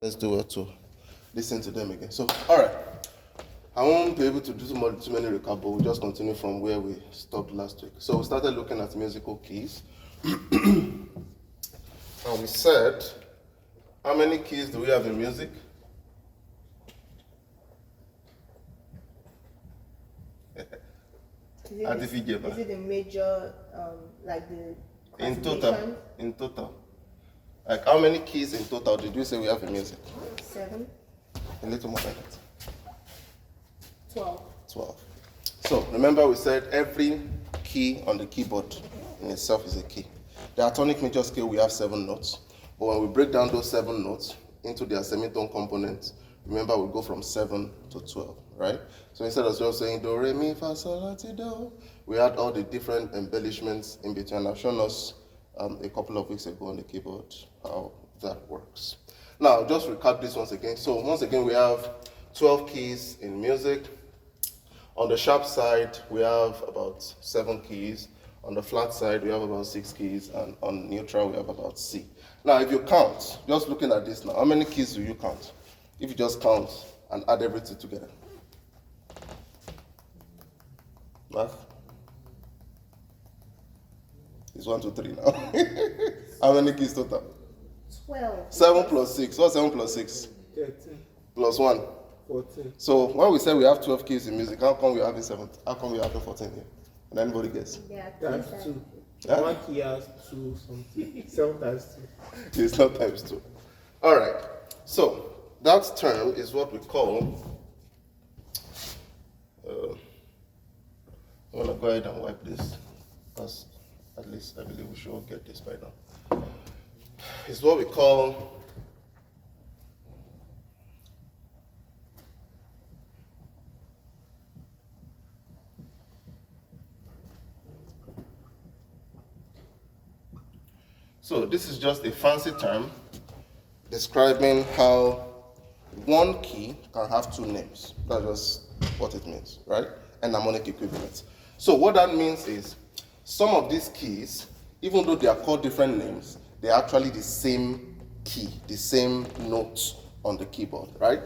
Let's do it to listen to them again. So, all right. I won't be able to do too many recap, but we'll just continue from where we stopped last week. So we started looking at musical keys. And we said, how many keys do we have in music? Is it the major, like the classification? In total. Like how many keys in total did you say we have in music? 7. A little more than that. 12. 12. So remember we said every key on the keyboard in itself is a key. The atonic major scale, we have 7 notes. But when we break down those 7 notes into their semitone components, remember we go from 7 to 12, right? So instead of just saying do, re, mi, fa, sol, la, ti, do, we had all the different embellishments in between. I've shown us a couple of weeks ago on the keyboard how that works. Now, just recap this once again. So once again, we have 12 keys in music. On the sharp side, we have about 7 keys. On the flat side, we have about 6 keys. And on neutral, we have about C. Now, if you count, just looking at this now, how many keys do you count? If you just count and add everything together. Math? It's 1, 2, 3 now. How many keys total? 12. 7 plus 6. What's 7 plus 6? 13. Plus 1. 14. So when we say we have 12 keys in music, how come we're having 7? How come we're having 14 here? Can anybody guess? Yeah, Times 2. Huh? One key has 2 something. 7 times 2. It's not times 2. All right. So that term is what we call. I'm gonna go ahead and wipe this, because at least I believe we should all get this by now. It's what we call so this is just a fancy term describing how one key can have 2 names. That's just what it means, right? And harmonic equivalents. So what that means is some of these keys, even though they are called different names, they're actually the same key, the same note on the keyboard, right?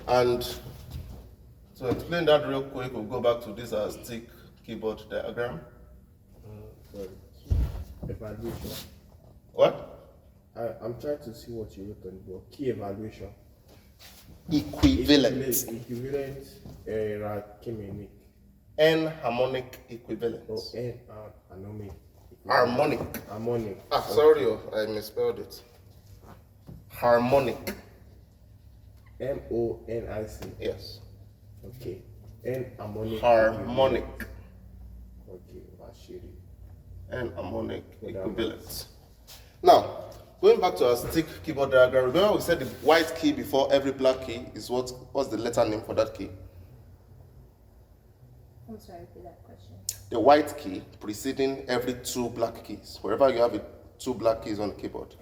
And to explain that real quick, we'll go back to this stick keyboard diagram. Sorry. Evaluation. What? I'm trying to see what you wrote on the board. Key evaluation. Equivalent. Equivalent. Rakimenic. Enharmonic equivalent. Or harmonic. Harmonic. Harmonic. Sorry, I misspelled it. Harmonic. MONIC. Yes. Okay. Harmonic. Harmonic. Okay. Washiri. Enharmonic equivalent. Now, going back to our stick keyboard diagram, remember we said the white key before every black key is what's the letter name for that key? I'm sorry, repeat that question. The white key preceding every 2 black keys. Wherever you have 2 black keys on the keyboard.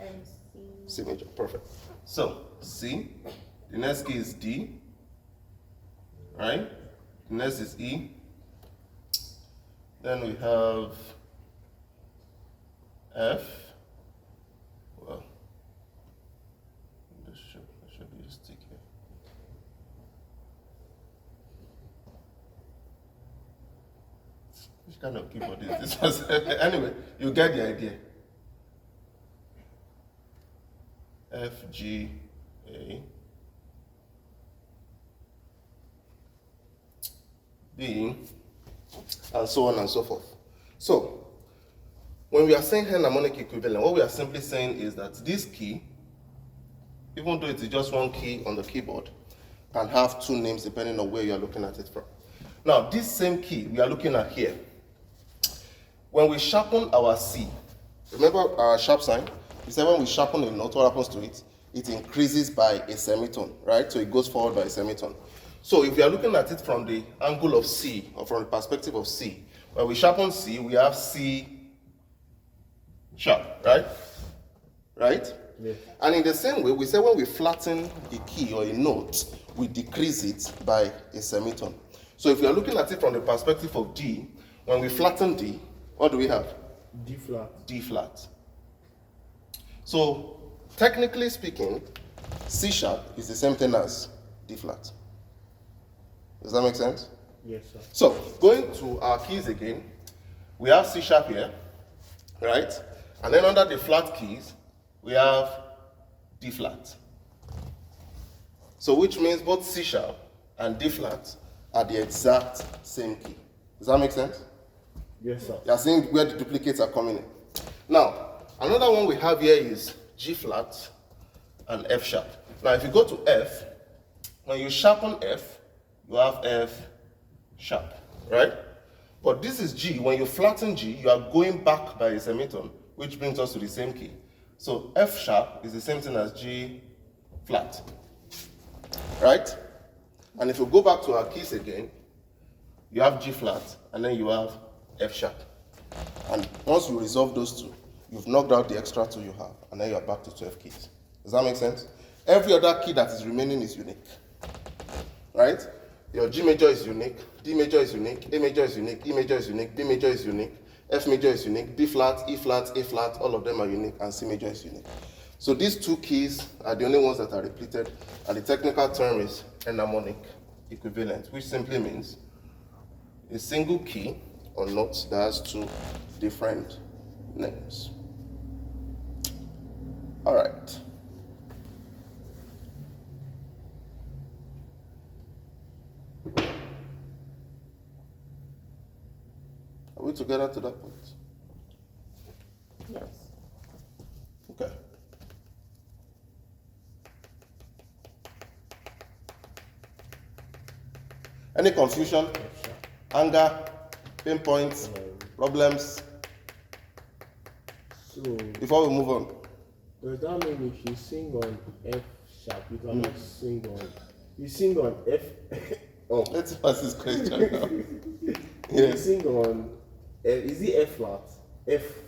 C major, perfect. So, C, the next key is D, right? The next is E. Then we have F. Well, there should be a stick here. Which kind of keyboard is this? Anyway, you get the idea. F, G, A, B, and so on and so forth. So, when we are saying enharmonic equivalent, what we are simply saying is that this key, even though it is just one key on the keyboard, can have 2 names depending on where you are looking at it from. Now, this same key we are looking at here, when we sharpen our C, remember our sharp sign? We said when we sharpen a note, what happens to it? It increases by a semitone, right? So it goes forward by a semitone. So if we are looking at it from the angle of C, or from the perspective of C, when we sharpen C, we have C sharp, right? Right? Yes. And in the same way, we say when we flatten a key or a note, we decrease it by a semitone. So if we are looking at it from the perspective of D, when we flatten D, what do we have? D flat. D flat. So technically speaking, C sharp is the same thing as D flat. Does that make sense? Yes, sir. So, going to our keys again, we have C sharp here, right? And then under the flat keys, we have D flat. So, which means both C sharp and D flat are the exact same key. Does that make sense? Yes, sir. You are seeing where the duplicates are coming in. Now, another one we have here is G flat and F sharp. Now, if you go to F, when you sharpen F, you have F sharp, right? But this is G. When you flatten G, you are going back by a semitone, which brings us to the same key. So F sharp is the same thing as G flat, right? And if you go back to our keys again, you have G flat, and then you have F sharp. And once you resolve those two, you've knocked out the extra two you have, and then you are back to 12 keys. Does that make sense? Every other key that is remaining is unique, right? Your G major is unique, D major is unique, A major is unique, E major is unique, B major is unique, F major is unique, B flat, E flat, A flat, all of them are unique, and C major is unique. So these two keys are the only ones that are repeated, and the technical term is enharmonic equivalent, which simply means a single key or note that has two different names. All right. Are we together to that point? Yes. Okay. Any confusion, anger, pain points, problems So, before we move on? does that mean if you sing on F sharp, you cannot sing on, you sing on F, oh, Let's pass this question now. you Yes. sing on, is it F flat? If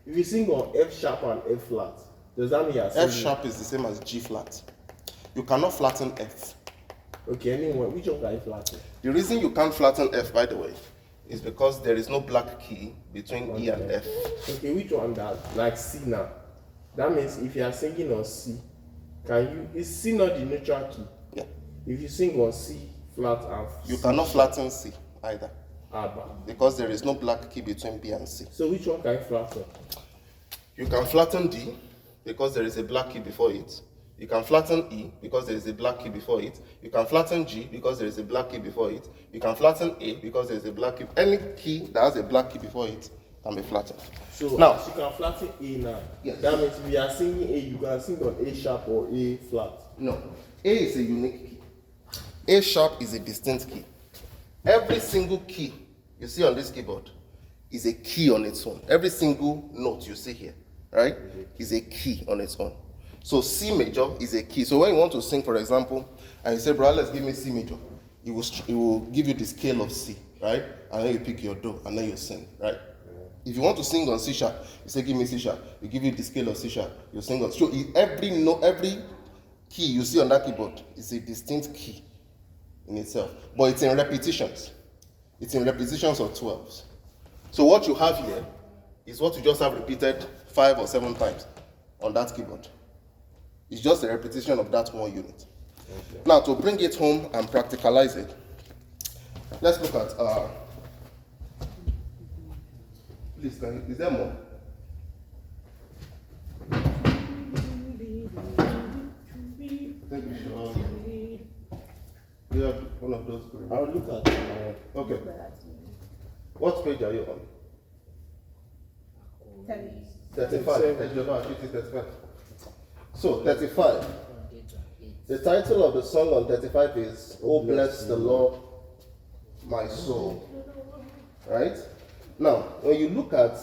you sing on F sharp and F flat, does that mean you're singing? F sharp is the same as G flat. You cannot flatten F. Okay, anyone, which one can you flatten? The reason you can't flatten F, by the way, is because there is no black key between E and F. Okay, which one that, like C now? That means if you are singing on C, is C not the neutral key? Yeah. If you sing on C flat and You C cannot flatten C either, sharp, because there is no black key between B and C. so which one can you flatten? You can flatten D because there is a black key before it. You can flatten E because there is a black key before it. You can flatten G because there is a black key before it. You can flatten A because there is a black key. Any key that has a black key before it can be flattened. So Now- as you can flatten A now. Yes. That means if you are singing A, you can sing on A sharp or A flat. No, A is a unique key. A sharp is a distinct key. Every single key you see on this keyboard is a key on its own. Every single note you see here, right, is a key on its own. So C major is a key. So when you want to sing, for example, and you say, brother, let's give me C major, it will give you the scale of C, right? And then you pick your do, and then you sing, right? If you want to sing on C sharp, you say, give me C sharp. You give you the scale of C sharp. You sing on. So every note, every key you see on that keyboard is a distinct key in itself, but it's in repetitions. It's in repetitions of 12s. So what you have here is what you just have repeated 5 or 7 times on that keyboard. It's just a repetition of that one unit. Okay. Now, to bring it home and practicalize it, let's look at, please, is there more? I think we should, do you have one of those? I'll look at Okay. What page are you on? 35. 35. So, 35. The title of the song on 35 is Oh Bless the Lord, My Soul. Right? Now, when you look at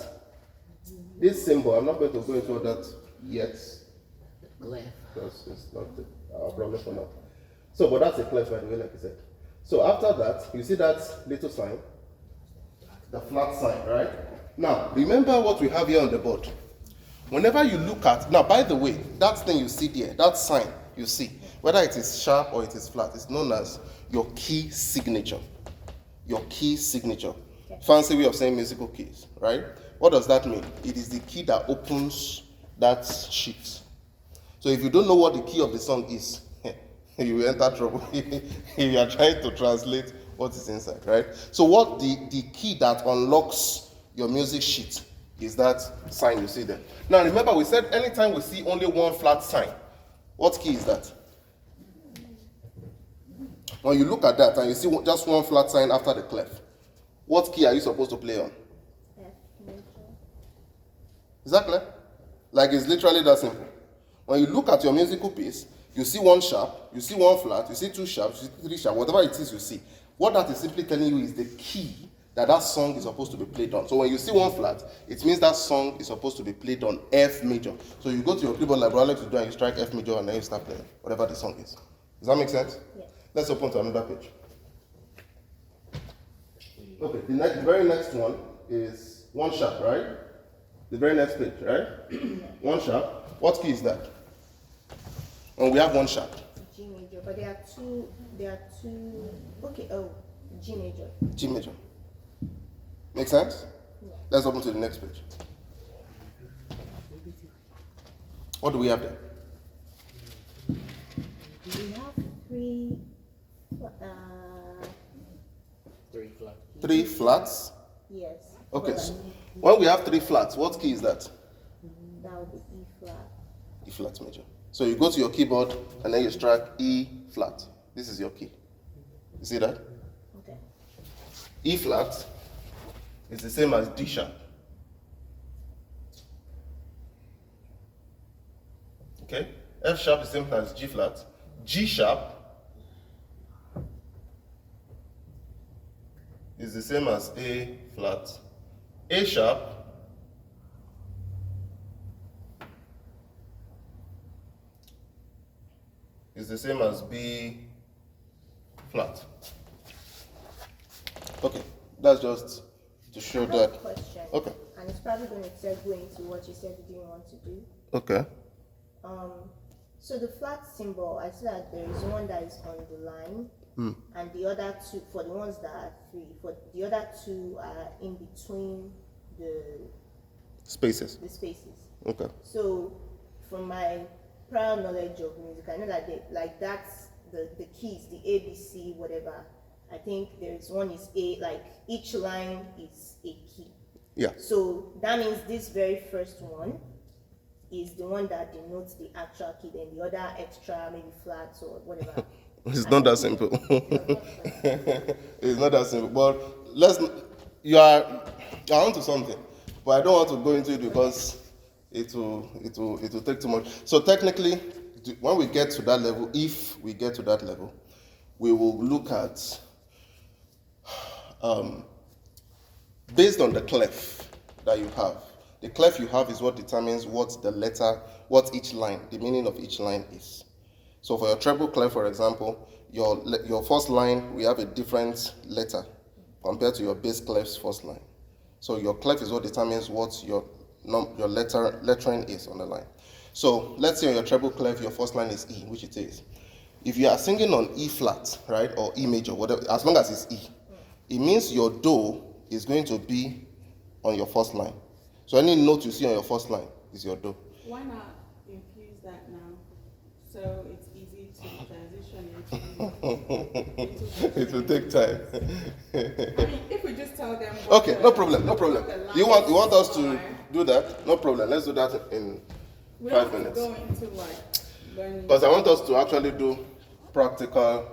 this symbol, I'm not going to go into that yet. Because it's not our problem for now. So, but that's a clef, by the way, like I said. So, after that, you see that little sign? The flat sign, right? Now, remember what we have here on the board. Whenever you look at, now by the way, that thing you see there, that sign you see, whether it is sharp or it is flat, it's known as your key signature. Your key signature. Fancy way of saying musical keys, right? What does that mean? It is the key that opens that sheet. So if you don't know what the key of the song is, you will enter trouble if you are trying to translate what is inside, right? So what the key that unlocks your music sheet is that sign you see there. Now remember we said anytime we see only one flat sign, what key is that? When you look at that and you see just one flat sign after the clef, what key are you supposed to play on? F major. Is that clear? Like it's literally that simple. When you look at your musical piece, you see one sharp, you see one flat, you see two sharps, you see three sharp, whatever it is you see. What that is simply telling you is the key that that song is supposed to be played on. So when you see one flat, it means that song is supposed to be played on F major. So you go to your keyboard like Alex to do and you strike F major and then you start playing whatever the song is. Does that make sense? Yes. Let's open to another page. Okay, the very next one is one sharp, right? The very next page, right? One sharp. What key is that? And we have one sharp. G major, but there are two, okay, oh, G major. G major. Make sense? Yeah. Let's open to the next page. What do we have there? We have Three flats. yes. Okay, But so when we have three flats, what key is that? that would be E flat. E flat major. So you go to your keyboard and then you strike E flat. This is your key. You see that? Okay. E flat is the same as D sharp. Okay? F sharp is the same as G flat. G sharp is the same as A flat. A sharp is the same as B flat. Okay, that's just to show I have a that. question. Okay. And it's probably going to segue into what you said you didn't want to do. Okay. So the flat symbol, I see that there is one that is on the line, and the other two, for the ones that are three, for the other two are in between the Spaces. spaces. Okay. So, from my prior knowledge of music, I know that that's the keys, the A, B, C, whatever. I think there is one is A, like each line is a key. Yeah. So that means this very first one is the one that denotes the actual key, then the other extra, maybe flats or whatever. It's not that simple. It's not that simple. But you are onto something. But I don't want to go into it because it will take too much. So technically, when we get to that level, if we get to that level, we will look at based on the clef that you have. The clef you have is what determines what each line, the meaning of each line is. So for your treble clef, for example, your first line, we have a different letter compared to your bass clef's first line. So your clef is what determines what your lettering is on the line. So let's say on your treble clef, your first line is E, which it is. If you are singing on E flat, right, or E major, whatever, as long as it's E, it means your do is going to be on your first line. So any note you see on your first line is your do. Why not infuse that now, so it's easy to transition into It will take time. I mean, if we just tell them. Okay, no problem. You want us to are. do that? No problem. Let's do that in We 5 don't minutes. go into like learning. Because I want us to actually do practical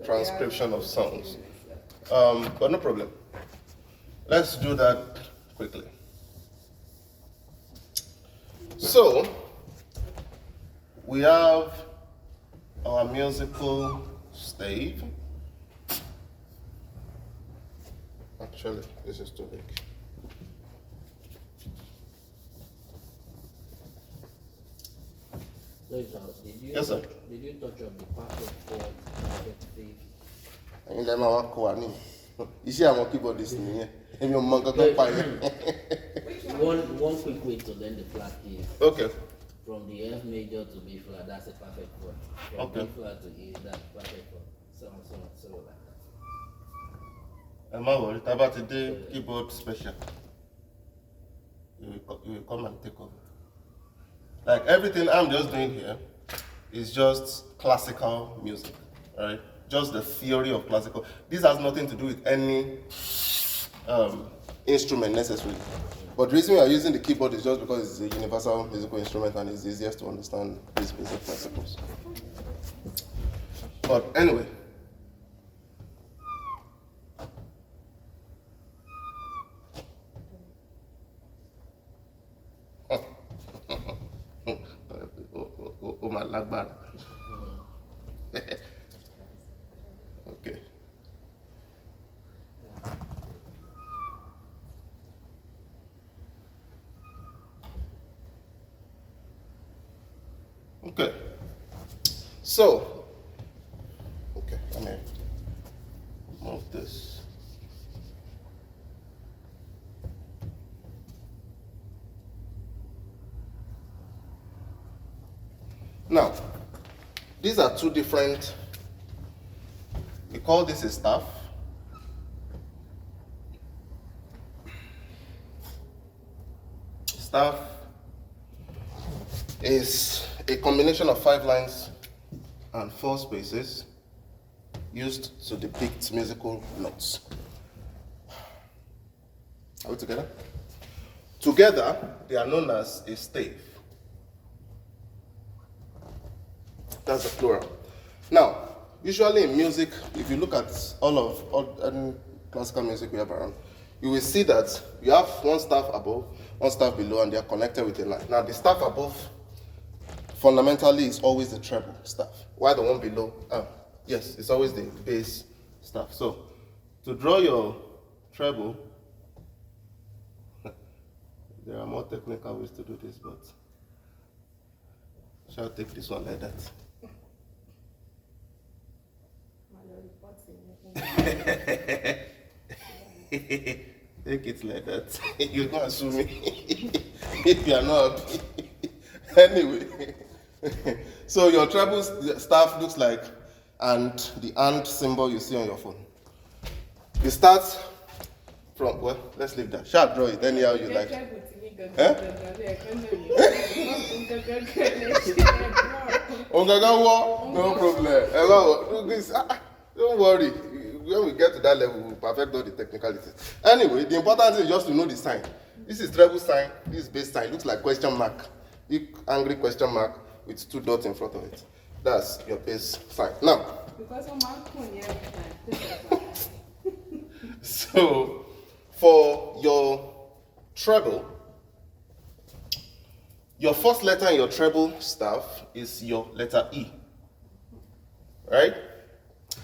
transcription of songs. But no problem. Let's do that quickly. So, we have our musical stave. Actually, this is too big. Yes, sir. Did you touch on the perfect chord, perfect fifth? Ẹ̀yin lẹ́ẹ̀ máa wá kọ́ wa ní iṣẹ́ àwọn keyboardist nìyẹn èmi ò mọ nǹkan kan pa yẹn. One quick way to learn the flat keys. Okay. From the F major to B flat, that's a perfect chord. From Okay. B flat to E, that's perfect chord. So like that. Ẹ má wọrí tá a bá ti dé keyboard special you will come and take over. Like everything I'm just doing here is just classical music, right? Just the theory of classical. This has nothing to do with any instrument necessarily. But the reason we are using the keyboard is just because it's a universal musical instrument and it's easiest to understand these basic principles. But anyway. Oh my lagbar. Okay. Okay. So, okay, let me move this. Now, these are two different, we call this a staff. Staff is a combination of 5 lines and 4 spaces used to depict musical notes. Are we together? Together, they are known as a stave. That's the plural. Now, usually in music, if you look at all any classical music we have around, you will see that you have one staff above, one staff below, and they are connected with a line. Now, the staff above fundamentally is always the treble staff, while the one below, yes, it's always the bass staff. So, to draw your treble, there are more technical ways to do this, but shall take this one like that. Take it like that. You're going to sue me if you are not happy. Anyway, so your treble staff looks like, and the and symbol you see on your phone. It starts from, well, let's leave that. Shall draw it anyhow you like. Huh? No problem. Don't worry. When we get to that level, we'll perfect all the technicalities. Anyway, the important thing is just to know the sign. This is treble sign, this is bass sign. It looks like question mark. Big angry question mark with 2 dots in front of it. That's your bass sign. Now, so for your treble, your first letter in your treble staff is your letter E. Right?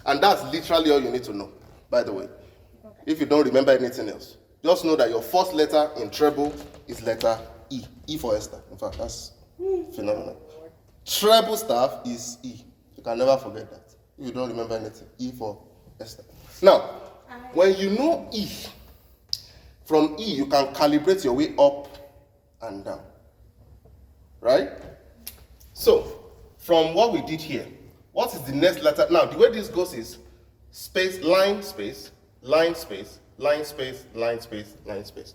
And that's literally all you need to know, by the way. Okay. If you don't remember anything else, just know that your first letter in treble is letter E. E for Esther. In fact, that's phenomenal. Treble staff is E. You can never forget that. If you don't remember anything, E for Esther. Now, when you know E, from E you can calibrate your way up and down. Right? So, from what we did here, what is the next letter? Now, the way this goes is space, line, space, line, space, line, space, line, space, line, space.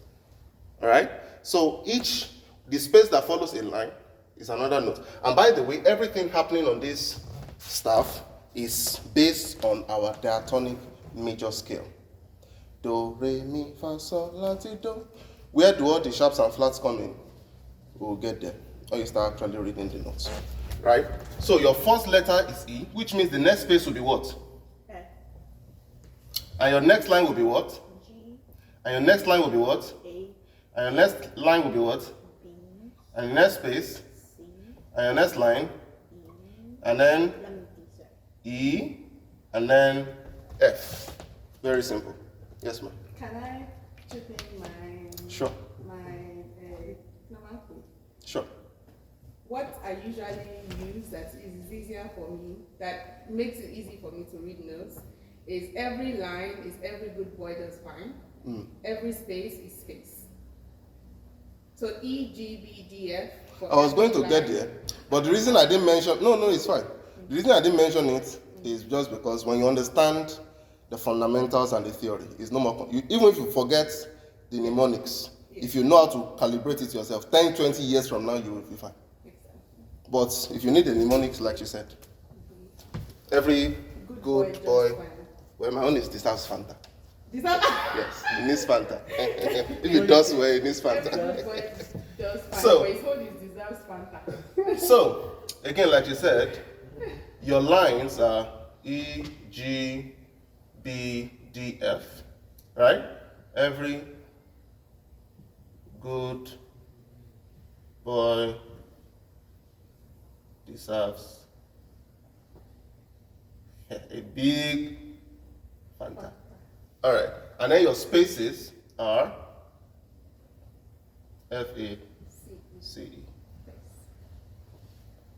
All right? So the space that follows a line is another note. And by the way, everything happening on this staff is based on our diatonic major scale. Do, re, mi, fa, sol, la, ti, do. Where do all the sharps and flats come in? We'll get there. Or you start actually reading the notes. Right? So your first letter is E, which means the next space will be what? F. And your next line will be what? G. And your next line will be what? A. And your next line will be what? B. And your next space? C. And your next line? E. And then Let me do, sir. E, and then F. Very simple. Yes, ma'am. Can I chip in my Sure. normal code? Sure. What I usually use that is easier for me, that makes it easy for me to read notes, is every line is every good boy does fine. Every space is space. So E, G, B, D, F. I was going to get there, but the reason I didn't mention, no, it's fine. The reason I didn't mention it is just because when you understand the fundamentals and the theory, it's no more, even if you forget the mnemonics, if you know how to calibrate it yourself, 10, 20 years from now, you will be fine. But if you need a mnemonic, like you said, every good boy, just fine. well, my own is deserves Fanta. Deserve. Yes, he needs Fanta. If he does well, he needs Every Fanta. good boy does fine, So- but his whole is deserves Fanta. So, again, like you said, your lines are E, G, B, D, F, right? Every good boy deserves a big Fanta. All right, and then your spaces are F, A, C, E.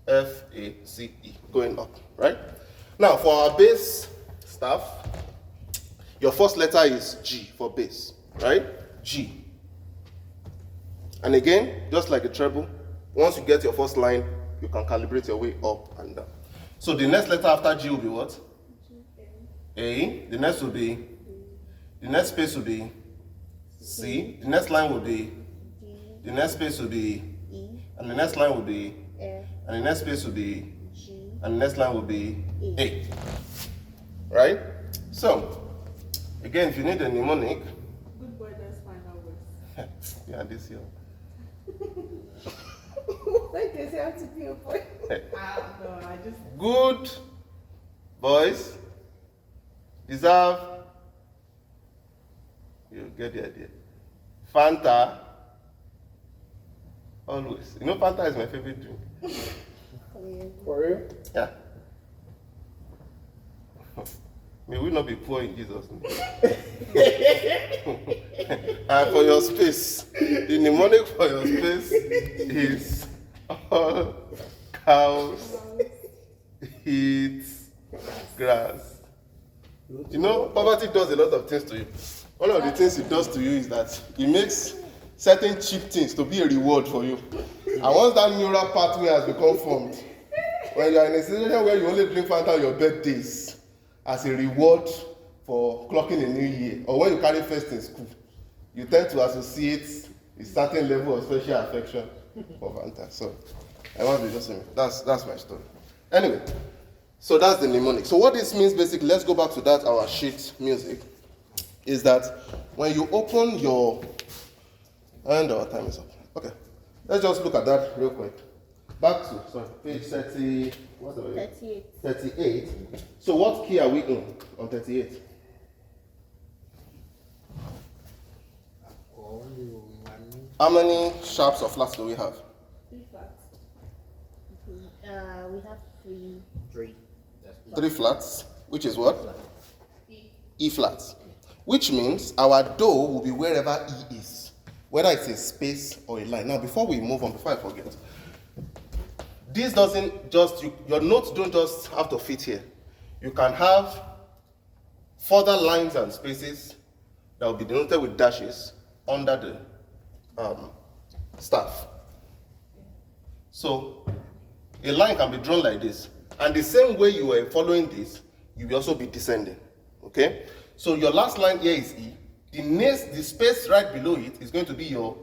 F, A, C, E, going up, right? Now, for our bass stuff, your first letter is G for bass, right? G. And again, just like a treble, once you get your first line, you can calibrate your way up and down. So the next letter after G will be what? A. The next will be, the next space will be C. The next line will be, the next space will be, E, and the next line will be, F, and the next space will be, G, and the next line will be A. A. Right? So, again, if you need a mnemonic, Good boy does fine always. yeah, this year. Like they say, I have to be a boy. No, I just. Good boys deserve, you get the idea. Fanta, always. You know, Fanta is my favorite drink. For real? Yeah. May we not be poor in Jesus' name. And for your space, the mnemonic for your space is all cows eat grass. You know, poverty does a lot of things to you. One of the things it does to you is that it makes certain cheap things to be a reward for you. And once that neural pathway has become formed, when you are in a situation where you only drink Fanta on your birthdays as a reward for clocking a new year, or when you carry first in school, you tend to associate a certain level of special affection for Fanta. So, I want to just say that's my story. Anyway, so that's the mnemonic. So what this means basically, let's go back to that, our sheet music, is that when you open your, and our time is up. Okay, let's just look at that real quick. Back to, sorry, page 30, what's the way? 38. 38. So what key are we in on 38? How many sharps or flats do we have? 3 flats. We have 3. 3. That's 3 flats, which is what? E flat. Which means our do will be wherever E is, whether it's a space or a line. Now, before we move on, before I forget, this doesn't just, your notes don't just have to fit here. You can have further lines and spaces that will be denoted with dashes under the staff. So a line can be drawn like this, and the same way you are following this, you will also be descending. Okay? So your last line here is E. The space right below it is going to be your,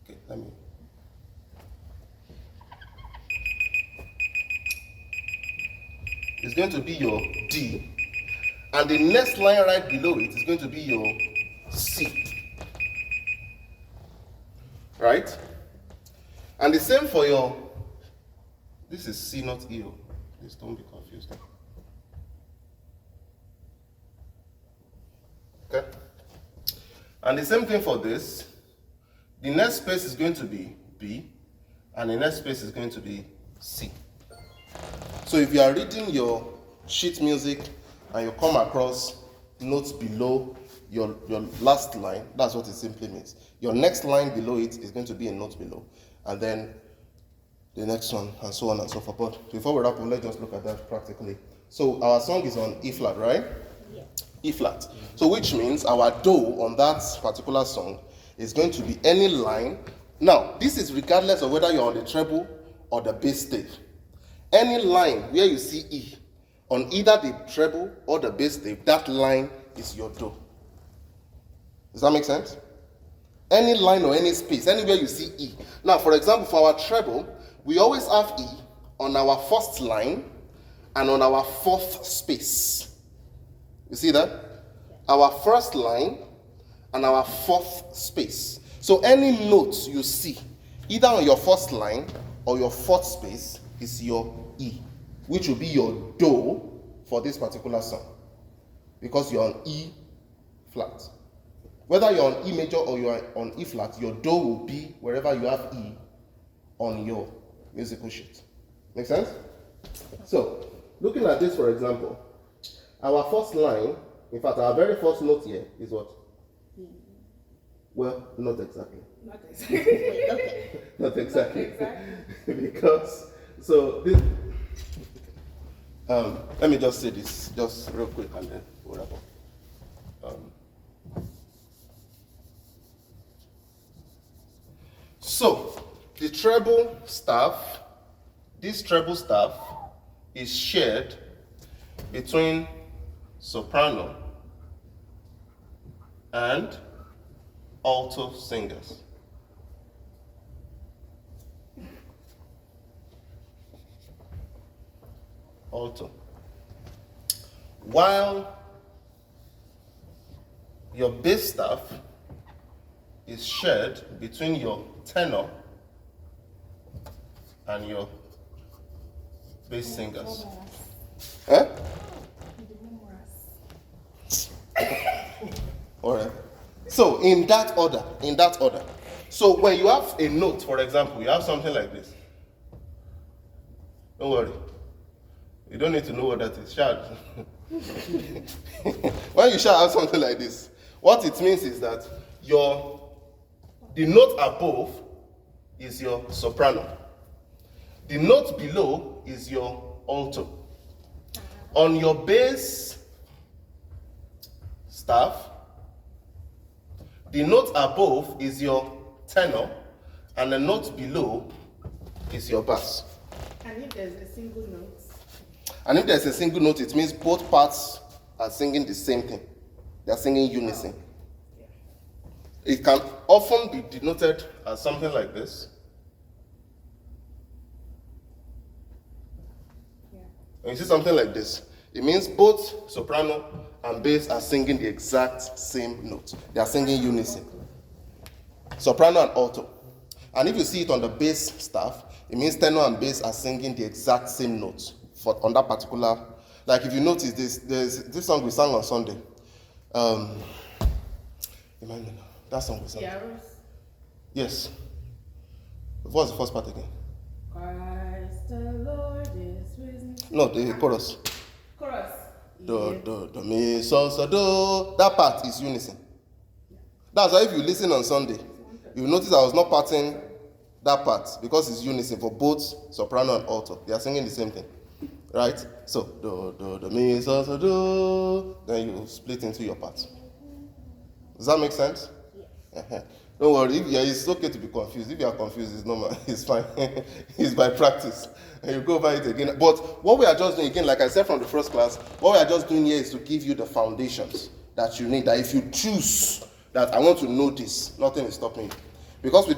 okay, let me. It's going to be your D, and the next line right below it is going to be your C. Right? And the same for your, this is C, not E. Please don't be confused. Okay? And the same thing for this. The next space is going to be B, and the next space is going to be C. So if you are reading your sheet music and you come across notes below your last line, that's what it simply means. Your next line below it is going to be a note below, and then the next one, and so on and so forth. But before we wrap up, let's just look at that practically. So our song is on E flat, right? Yeah. E flat. So which means our do on that particular song is going to be any line. Now, this is regardless of whether you're on the treble or the bass stave. Any line where you see E on either the treble or the bass stave, that line is your do. Does that make sense? Any line or any space, anywhere you see E. Now, for example, for our treble, we always have E on our first line and on our fourth space. You see that? Our first line and our fourth space. So any note you see, either on your first line or your fourth space, is your E, which will be your do for this particular song, because you're on E flat. Whether you're on E major or you're on E flat, your do will be wherever you have E on your musical sheet. Make sense? So, looking at this, for example, our first line, in fact, our very first note here is what? Well, not exactly. Not exactly. Wait, okay. Not exactly. Exactly. Because, so this, let me just say this, just real quick, and then we'll wrap up. So, the treble staff, this treble staff is shared between soprano and alto singers. Alto. While your bass staff is shared between your tenor and your bass singers. Huh? All right. So in that order. So when you have a note, for example, you have something like this. Don't worry. You don't need to know what that is. Shout. When you shout out something like this, what it means is that the note above is your soprano. The note below is your alto. On your bass staff, the note above is your tenor, and the note below is your bass. And if there's a single note? And if there's a single note, it means both parts are singing the same thing. They are singing unison. It can often be denoted as something like this. Yeah. When you see something like this, it means both soprano and bass are singing the exact same note. They are singing unison. Soprano and alto. And if you see it on the bass staff, it means tenor and bass are singing the exact same note on that particular. Like if you notice there's this song we sang on Sunday. Remind me now. That song we sang. Yaros. Yes. What's the first part again? Christ the Lord is risen. No, the chorus. Chorus. Do, mi, so, do. That part is unison. That's why if you listen on Sunday, you notice I was not parting that part because it's unison for both soprano and alto. They are singing the same thing. Right? So, do, mi, so, do. Then you split into your parts. Does that make sense? Yes. Don't worry, it's okay to be confused. If you are confused, it's normal. It's fine. It's by practice. And you go over it again. But what we are just doing, again, like I said from the first class, what we are just doing here is to give you the foundations that you need. That if you choose that I want to know this, nothing is stopping you. Because with this